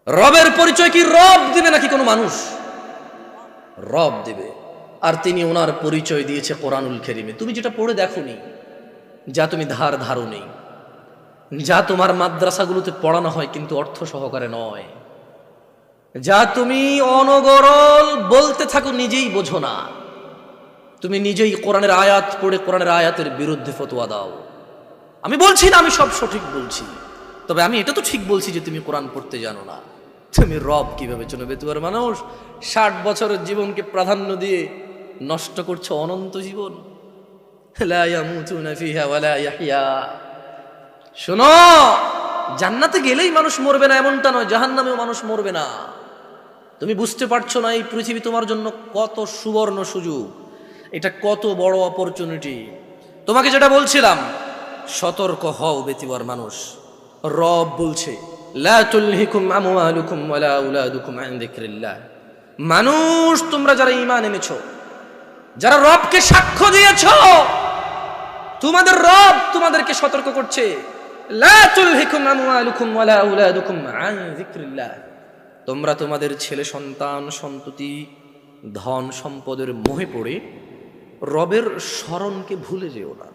রবের পরিচয় কি রব দিবে নাকি কোনো মানুষ? রব দিবে। আর তিনি ওনার পরিচয় দিয়েছে কোরআনুল কারীমে। তুমি যেটা পড়ে দেখোনি, যা তুমি ধারোনি, যা তোমার মাদ্রাসাগুলোতে পড়ানো হয় কিন্তু অর্থ সহকারে নয়, যা তুমি অনগরল বলতে থাকো নিজেই বোঝো না, তুমি নিজেই কোরআনের আয়াত পড়ে কোরআনের আয়াতের বিরুদ্ধে ফতোয়া দাও। আমি বলছি না আমি সব সঠিক বলছি, তবে আমি এটা তো ঠিক বলছি যে তুমি কোরআন পড়তে জানো না। তুমি রব কিভাবে চিনবে? তোমার মানুষ 60 বছরের জীবনকে প্রাধান্য দিয়ে নষ্ট করছো অনন্ত জীবন। লা ইয়ামুতুনা ফিহা ওয়ালা ইয়াহইয়া। শোনো, জান্নাতে গেলেই মানুষ মরবে না এমনটা নয়, জাহান্নামেও মানুষ মরবে না। তুমি বুঝতে পারছো না এই পৃথিবী তোমার জন্য কত সুবর্ণ সুযোগ, এটা কত বড় অপরচুনিটি। তোমাকে যেটা বলছিলাম, সতর্ক হও বেতিবার মানুষ। রব বলছে লা তুলহিকুম আমওয়ালুকুম ওয়ালা আওলাদুকুম আন যিকরিল্লাহ। মানুষ তোমরা যারা ঈমান এনেছো, যারা রবকে সাক্ষ্য দিয়েছো, তোমাদের রব তোমাদেরকে সতর্ক করছে, লা তুলহিকুম আমওয়ালুকুম ওয়ালা আওলাদুকুম আন যিকরিল্লাহ। তোমরা তোমাদের ছেলে সন্তান সন্ততি ধন সম্পদের মোহে পড়ে রবের স্মরণকে ভুলে যেও না।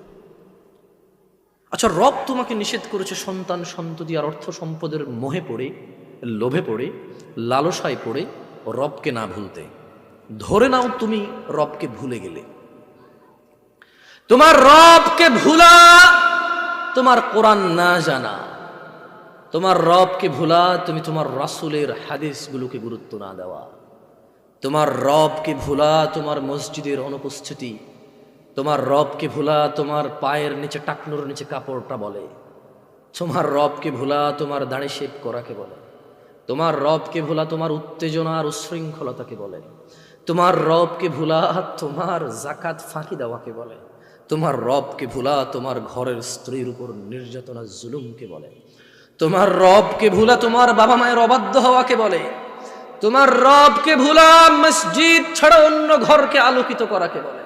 আচ্ছা, রব তোমাকে নিষেধ করেছে সন্তান সন্ততি আর অর্থ সম্পদের মোহে পড়ে, লোভে পড়ে, লালসায় পড়ে রবকে না ভুলতে। ধরে নাও তুমি রবকে ভুলে গেলে। তোমার রবকে ভুলা তোমার কোরআন না জানা, তোমার রবকে ভুলা তুমি তোমার রাসূলের হাদিসগুলোকে গুরুত্ব না দেওয়া, তোমার রবকে ভুলা তোমার মসজিদের অনুপস্থিতি, তোমার রবকে ভুলা তোমার পায়ের নিচে টাকনুর নিচে কাপড়টা বলে, তোমার রবকে ভুলা তোমার দাড়ি শেভ করাকে বলে, তোমার রবকে ভুলা তোমার উত্তেজনা আর উশৃঙ্খলতাকে বলে, তোমার রবকে ভুলা তোমার যাকাত ফাঁকি দেওয়াকে বলে, তোমার রবকে ভুলা তোমার ঘরের স্ত্রীর উপর নির্যাতনা জুলুমকে বলে, তোমার রবকে ভুলা তোমার বাবা মায়ের অবাধ্য হওয়াকে বলে, তোমার রবকে ভুলা মসজিদ ছাড়া অন্য ঘরকে আলোকিত করাকে বলে।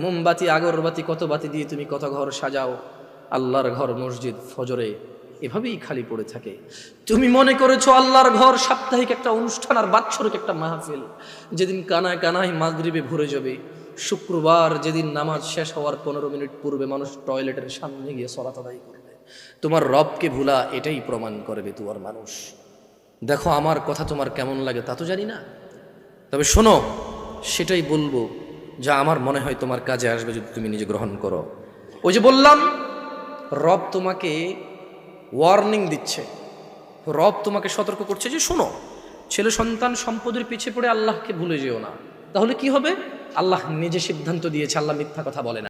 মোমবাতি আগরবাতি কত বাতি দিয়ে তুমি কত ঘর সাজাও, আল্লাহর ঘর মসজিদ ফজরে এভাবেই খালি পড়ে থাকে। তুমি মনে করেছো আল্লাহর ঘর সাপ্তাহিক একটা অনুষ্ঠান আর বাৎসরিক একটা মাহফিল, যেদিন কানায় কানায় মাগরিবে ভরে যাবে। শুক্রবার যেদিন নামাজ শেষ হওয়ার 15 মিনিট পূর্বে মানুষ টয়লেটের সামনে গিয়ে সালাত আদায় করবে। তোমার রবকে ভুলা এটাই প্রমাণ করবে তোমার মানুষ। দেখো, আমার কথা তোমার কেমন লাগে তা তো জানি না, তবে শোনো, সেটাই বলবো যা আমার মনে হয় তোমার কাজে আসবে যদি তুমি নিজে গ্রহণ করো। ওই যে বললাম, রব তোমাকে ওয়ার্নিং দিচ্ছে, রব তোমাকে সতর্ক করছে যে শোনো, ছেলে সন্তান সম্পদের পিছে পড়ে আল্লাহকে ভুলে যেও না। তাহলে কি হবে? আল্লাহ নিজে সিদ্ধান্ত দিয়েছে, আল্লাহ মিথ্যা কথা বলে না।